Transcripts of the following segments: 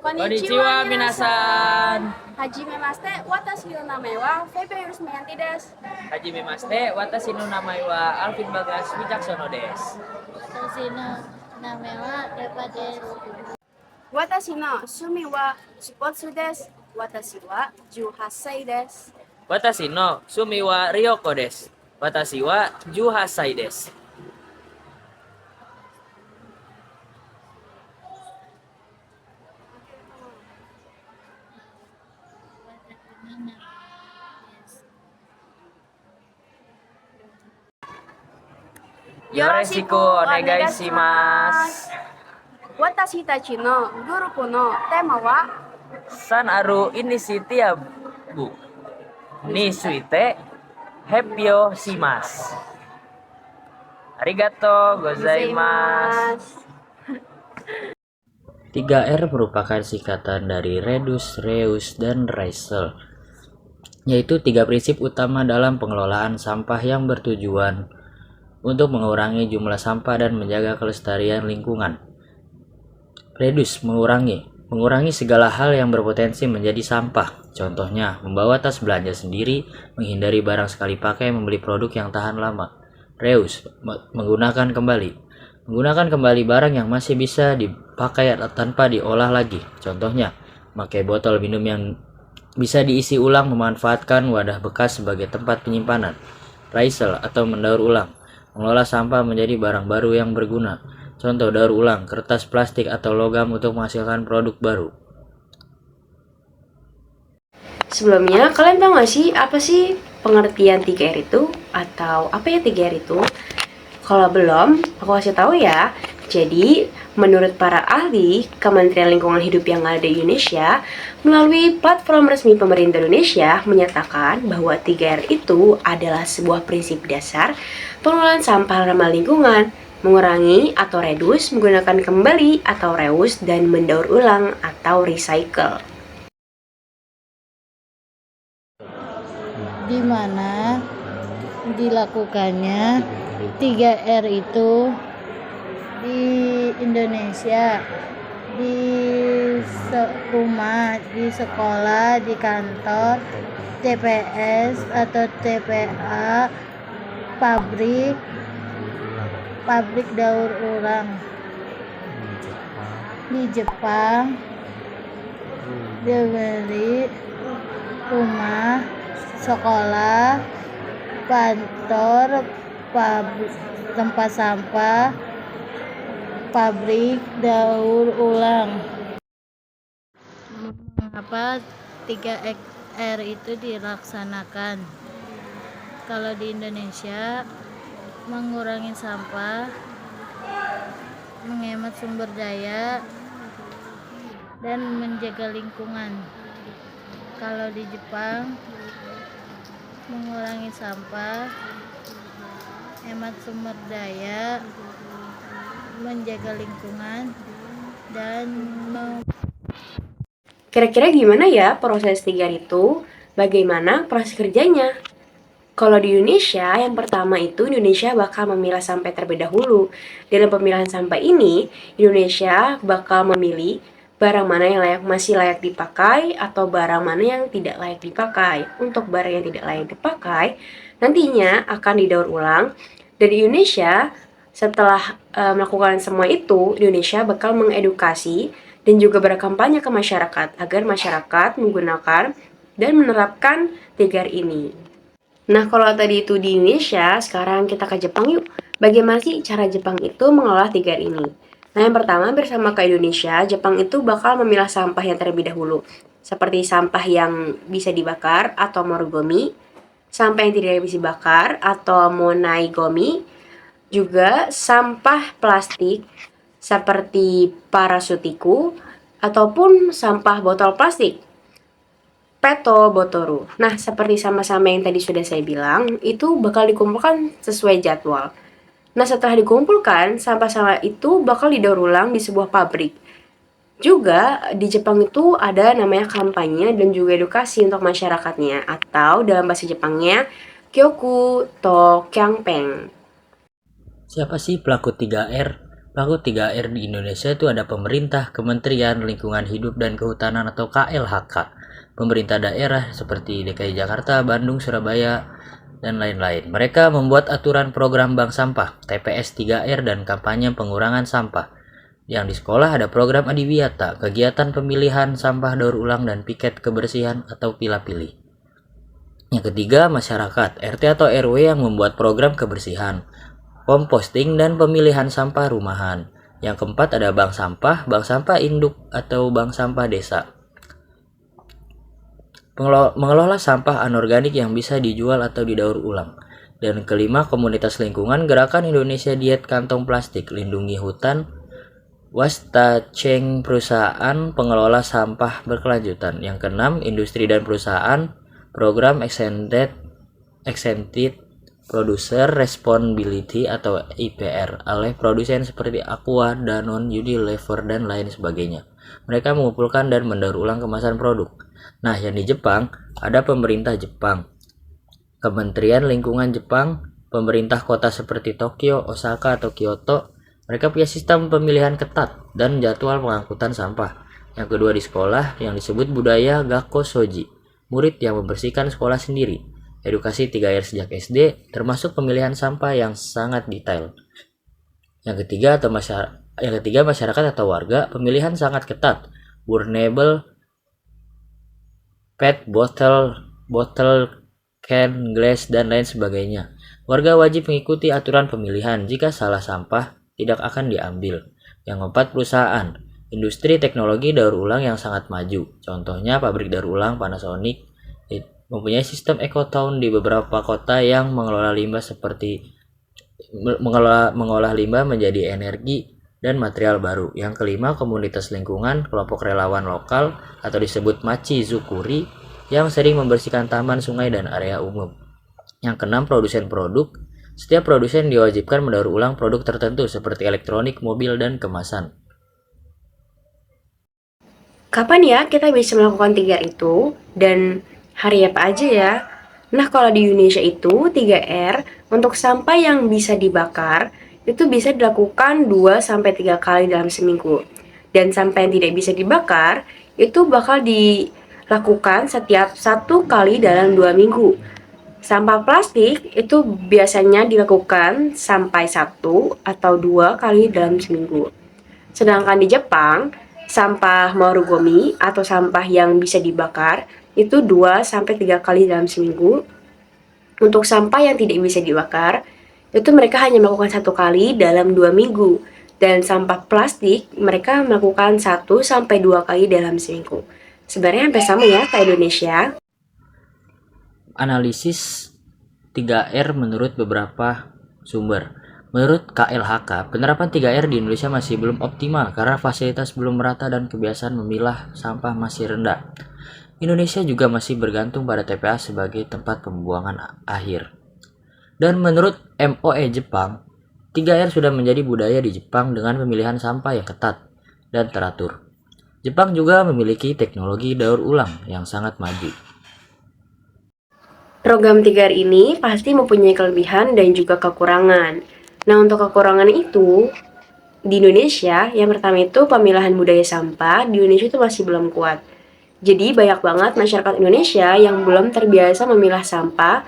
Konnichiwa minasan. Hajime maste, watashi no namae wa Febe Yurusmiyanti desu. Hajime maste, watashi no namae wa Alvin Bagas Wicaksono desu. Watashi no namae wa Depa desu. Watashi no shumi wa spotsu desu. Watashi wa 18 desu. Watashi no sumi wa Ryoko desu. Watashi wa 18 desu. Yoroshiku onegaishimasu. Watashi tachi no gurupu no tema wa San aru initiative ni suite happyo shimasu. Arigato gozaimasu. 3R merupakan singkatan dari Reduce, Reuse, dan Recycle, yaitu 3 prinsip utama dalam pengelolaan sampah yang bertujuan untuk mengurangi jumlah sampah dan menjaga kelestarian lingkungan. Reduce, mengurangi segala hal yang berpotensi menjadi sampah. Contohnya, membawa tas belanja sendiri, menghindari barang sekali pakai, membeli produk yang tahan lama. Reuse, menggunakan kembali barang yang masih bisa dipakai tanpa diolah lagi. Contohnya, memakai botol minum yang bisa diisi ulang, memanfaatkan wadah bekas sebagai tempat penyimpanan. Recycle atau mendaur ulang, mengolah sampah menjadi barang baru yang berguna. Contoh daur ulang, kertas, plastik, atau logam untuk menghasilkan produk baru. Sebelumnya, kalian tahu nggak sih apa sih pengertian 3R itu? Atau apa ya 3R itu? Kalau belum, aku kasih tahu ya. Jadi, menurut para ahli Kementerian Lingkungan Hidup yang ada di Indonesia, melalui platform resmi pemerintah Indonesia menyatakan bahwa 3R itu adalah sebuah prinsip dasar pengelolaan sampah ramah lingkungan, mengurangi atau reduce, menggunakan kembali atau reuse, dan mendaur ulang atau recycle. Di mana dilakukannya 3R itu di Indonesia, di rumah, di sekolah, di kantor, TPS atau TPA, pabrik daur ulang. Di Jepang, diberi rumah, sekolah, kantor, tempat sampah, pabrik daur ulang. Mengapa 3R itu dilaksanakan? Kalau di Indonesia, mengurangi sampah, menghemat sumber daya, dan menjaga lingkungan. Kalau di Jepang, mengurangi sampah, hemat sumber daya, menjaga lingkungan, dan Kira-kira gimana ya proses 3R itu? Bagaimana proses kerjanya? Kalau di Indonesia, yang pertama itu Indonesia bakal memilah sampah terlebih dahulu. Dalam pemilahan sampah ini, Indonesia bakal memilih barang mana yang masih layak dipakai atau barang mana yang tidak layak dipakai. Untuk barang yang tidak layak dipakai, nantinya akan didaur ulang. Dan di Indonesia, setelah melakukan semua itu, Indonesia bakal mengedukasi dan juga berkampanye ke masyarakat agar masyarakat menggunakan dan menerapkan 3R ini. Nah, kalau tadi itu di Indonesia, sekarang kita ke Jepang yuk. Bagaimana sih cara Jepang itu mengolah 3R ini? Nah, yang pertama bersama ke Indonesia, Jepang itu bakal memilah sampah yang terlebih dahulu. Seperti sampah yang bisa dibakar atau morigomi, sampah yang tidak bisa dibakar atau monaigomi, juga sampah plastik seperti parasutiku ataupun sampah botol plastik. Peto Botoru. Nah, seperti sama-sama yang tadi sudah saya bilang, itu bakal dikumpulkan sesuai jadwal. Nah, setelah dikumpulkan, sampah-sampah itu bakal didaur ulang di sebuah pabrik. Juga di Jepang itu ada namanya kampanye dan juga edukasi untuk masyarakatnya, atau dalam bahasa Jepangnya Kyoku to Kyampeng. Siapa sih pelaku 3R? Lalu 3R di Indonesia itu ada pemerintah, Kementerian Lingkungan Hidup dan Kehutanan atau KLHK, pemerintah daerah seperti DKI Jakarta, Bandung, Surabaya, dan lain-lain. Mereka membuat aturan program bank sampah, TPS 3R dan kampanye pengurangan sampah. Yang di sekolah ada program Adiwiyata, kegiatan pemilihan sampah daur ulang dan piket kebersihan atau pilih-pilih. Yang ketiga, masyarakat, RT atau RW yang membuat program kebersihan, komposting, dan pemilihan sampah rumahan. Yang keempat ada bank sampah induk atau bank sampah desa. Mengelola sampah anorganik yang bisa dijual atau didaur ulang. Dan kelima, komunitas lingkungan, Gerakan Indonesia Diet Kantong Plastik, Lindungi Hutan, Wastaceng, perusahaan pengelola sampah berkelanjutan. Yang keenam, industri dan perusahaan, program Extended Producer Responsibility atau IPR oleh produsen seperti Aqua, Danone, Unilever, dan lain sebagainya. Mereka mengumpulkan dan mendaur ulang kemasan produk. Nah, yang di Jepang, ada pemerintah Jepang, Kementerian Lingkungan Jepang, pemerintah kota seperti Tokyo, Osaka, atau Kyoto. Mereka punya sistem pemilihan ketat dan jadwal pengangkutan sampah. Yang kedua di sekolah, yang disebut budaya Gakko Soji, murid yang membersihkan sekolah sendiri. Edukasi 3R sejak SD, termasuk pemilihan sampah yang sangat detail. Yang ketiga, masyarakat atau warga, pemilihan sangat ketat. Burnable, PET, botol, can, glass, dan lain sebagainya. Warga wajib mengikuti aturan pemilihan. Jika salah sampah, tidak akan diambil. Yang keempat, perusahaan, industri teknologi daur ulang yang sangat maju. Contohnya pabrik daur ulang Panasonic mempunyai sistem EcoTown di beberapa kota yang mengelola limbah mengolah limbah menjadi energi dan material baru. Yang kelima, komunitas lingkungan, kelompok relawan lokal atau disebut Machi Zukuri yang sering membersihkan taman, sungai, dan area umum. Yang keenam, produsen produk. Setiap produsen diwajibkan mendaur ulang produk tertentu seperti elektronik, mobil, dan kemasan. Kapan ya kita bisa melakukan 3R itu? Dan hari apa aja ya? Nah, kalau di Indonesia itu 3R untuk sampah yang bisa dibakar itu bisa dilakukan 2-3 kali dalam seminggu. Dan sampah yang tidak bisa dibakar itu bakal dilakukan setiap 1 kali dalam 2 minggu. Sampah plastik itu biasanya dilakukan sampai 1 atau 2 kali dalam seminggu. Sedangkan di Jepang, sampah marugumi atau sampah yang bisa dibakar itu 2-3 kali dalam seminggu. Untuk sampah yang tidak bisa dibakar, itu mereka hanya melakukan 1 kali dalam 2 minggu. Dan sampah plastik mereka melakukan 1-2 kali dalam seminggu. Sebenarnya hampir sama ya kayak Indonesia. Analisis 3R menurut beberapa sumber. Menurut KLHK, penerapan 3R di Indonesia masih belum optimal karena fasilitas belum merata dan kebiasaan memilah sampah masih rendah. Indonesia juga masih bergantung pada TPA sebagai tempat pembuangan akhir. Dan menurut MOE Jepang, 3R sudah menjadi budaya di Jepang dengan pemilihan sampah yang ketat dan teratur. Jepang juga memiliki teknologi daur ulang yang sangat maju. Program 3R ini pasti mempunyai kelebihan dan juga kekurangan. Nah, untuk kekurangan itu, di Indonesia, yang pertama itu pemilahan budaya sampah di Indonesia itu masih belum kuat. Jadi, banyak banget masyarakat Indonesia yang belum terbiasa memilah sampah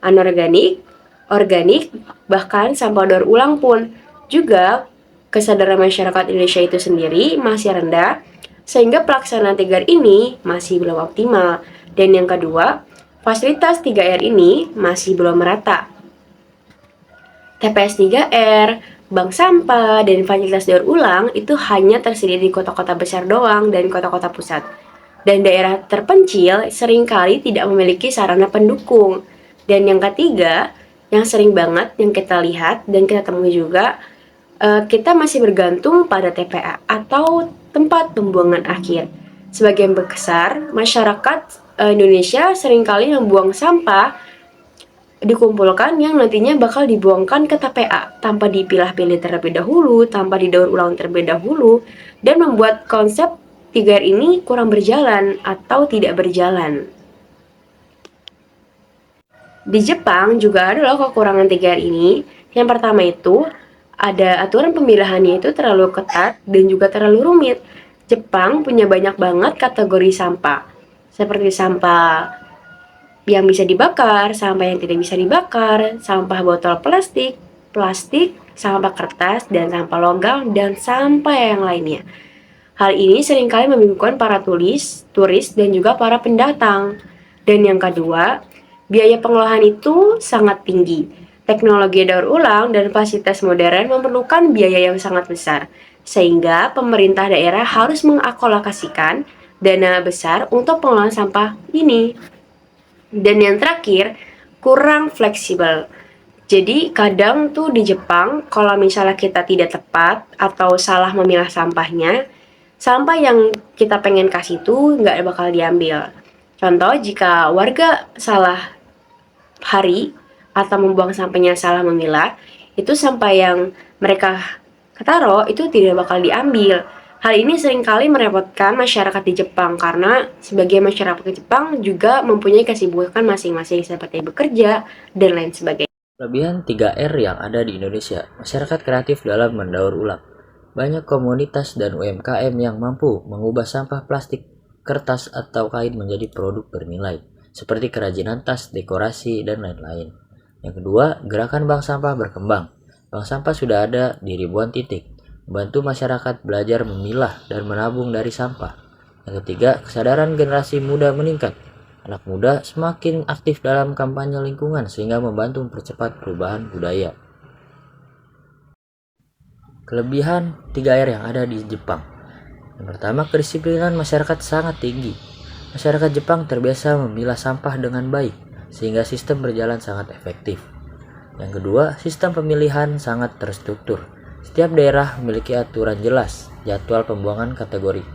anorganik, organik, bahkan sampah daur ulang pun. Juga, kesadaran masyarakat Indonesia itu sendiri masih rendah, sehingga pelaksanaan 3R ini masih belum optimal. Dan yang kedua, fasilitas 3R ini masih belum merata. TPS 3R, bank sampah, dan fasilitas daur ulang itu hanya tersedia di kota-kota besar doang dan kota-kota pusat. Dan daerah terpencil seringkali tidak memiliki sarana pendukung. Dan yang ketiga, yang sering banget yang kita lihat dan kita temui juga, kita masih bergantung pada TPA atau tempat pembuangan akhir. Sebagian besar masyarakat Indonesia seringkali membuang sampah dikumpulkan yang nantinya bakal dibuangkan ke TPA tanpa dipilah-pilih terlebih dahulu, tanpa didaur ulang terlebih dahulu, dan membuat konsep 3R ini kurang berjalan atau tidak berjalan. Di Jepang juga ada loh kekurangan 3R ini. Yang pertama itu ada aturan pemilahannya itu terlalu ketat dan juga terlalu rumit. Jepang punya banyak banget kategori sampah, seperti sampah yang bisa dibakar, sampah yang tidak bisa dibakar, sampah botol plastik, sampah kertas, dan sampah logam, dan sampah yang lainnya. Hal ini seringkali membingungkan para turis, dan juga para pendatang. Dan yang kedua, biaya pengolahan itu sangat tinggi. Teknologi daur ulang dan fasilitas modern memerlukan biaya yang sangat besar, sehingga pemerintah daerah harus mengalokasikan dana besar untuk pengolahan sampah ini. Dan yang terakhir, kurang fleksibel. Jadi kadang tuh di Jepang, kalau misalnya kita tidak tepat atau salah memilah sampahnya, sampah yang kita pengen kasih tuh nggak bakal diambil. Contoh, jika warga salah hari atau membuang sampahnya salah memilah, itu sampah yang mereka taruh itu tidak bakal diambil. Hal ini seringkali merepotkan masyarakat di Jepang karena sebagai masyarakat Jepang juga mempunyai kesibukan masing-masing seperti bekerja dan lain sebagainya. Kelebihan 3R yang ada di Indonesia, masyarakat kreatif dalam mendaur ulang. Banyak komunitas dan UMKM yang mampu mengubah sampah plastik, kertas, atau kain menjadi produk bernilai, seperti kerajinan tas, dekorasi, dan lain-lain. Yang kedua, gerakan bank sampah berkembang. Bank sampah sudah ada di ribuan titik, membantu masyarakat belajar memilah dan menabung dari sampah. Yang ketiga, kesadaran generasi muda meningkat. Anak muda semakin aktif dalam kampanye lingkungan sehingga membantu mempercepat perubahan budaya. Kelebihan 3R yang ada di Jepang. Yang pertama, kedisiplinan masyarakat sangat tinggi. Masyarakat Jepang terbiasa memilah sampah dengan baik, sehingga sistem berjalan sangat efektif. Yang kedua, sistem pemilihan sangat terstruktur. Setiap daerah memiliki aturan jelas, jadwal pembuangan kategori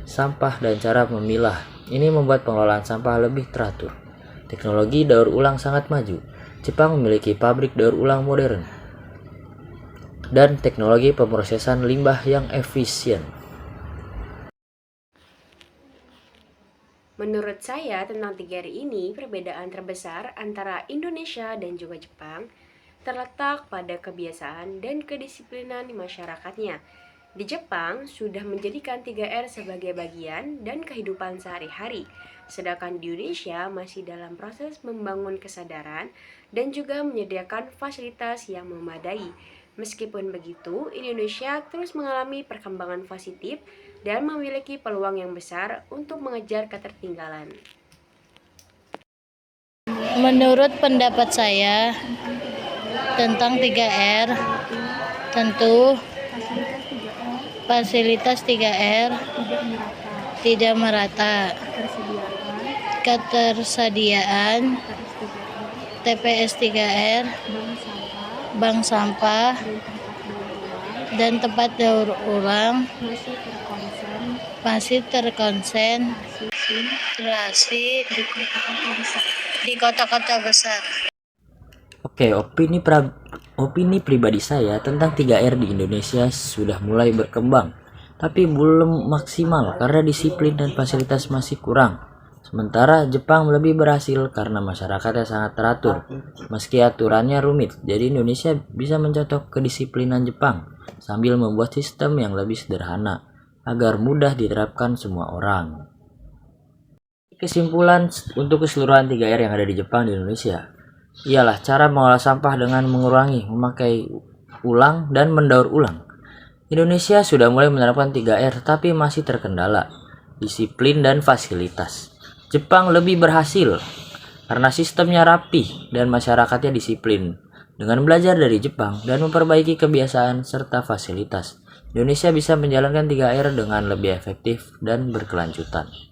sampah, dan cara memilah. Ini membuat pengelolaan sampah lebih teratur. Teknologi daur ulang sangat maju. Jepang memiliki pabrik daur ulang modern dan teknologi pemrosesan limbah yang efisien. Menurut saya tentang 3R ini, perbedaan terbesar antara Indonesia dan juga Jepang terletak pada kebiasaan dan kedisiplinan masyarakatnya. Di Jepang sudah menjadikan 3R sebagai bagian dan kehidupan sehari-hari, sedangkan di Indonesia masih dalam proses membangun kesadaran dan juga menyediakan fasilitas yang memadai. Meskipun begitu, Indonesia terus mengalami perkembangan positif dan memiliki peluang yang besar untuk mengejar ketertinggalan. Menurut pendapat saya tentang 3R, tentu fasilitas 3R tidak merata, ketersediaan TPS 3R, bank sampah, dan tempat daur ulang masih terkonsentrasi di kota-kota besar. Oke, opini pribadi saya tentang 3R di Indonesia sudah mulai berkembang, tapi belum maksimal karena disiplin dan fasilitas masih kurang. Sementara Jepang lebih berhasil karena masyarakatnya sangat teratur, meski aturannya rumit. Jadi Indonesia bisa mencontoh kedisiplinan Jepang sambil membuat sistem yang lebih sederhana agar mudah diterapkan semua orang. Kesimpulan untuk keseluruhan 3R yang ada di Jepang di Indonesia ialah cara mengolah sampah dengan mengurangi, memakai ulang, dan mendaur ulang. Indonesia sudah mulai menerapkan 3R tapi masih terkendala disiplin dan fasilitas. Jepang lebih berhasil karena sistemnya rapi dan masyarakatnya disiplin. Dengan belajar dari Jepang dan memperbaiki kebiasaan serta fasilitas, Indonesia bisa menjalankan 3R dengan lebih efektif dan berkelanjutan.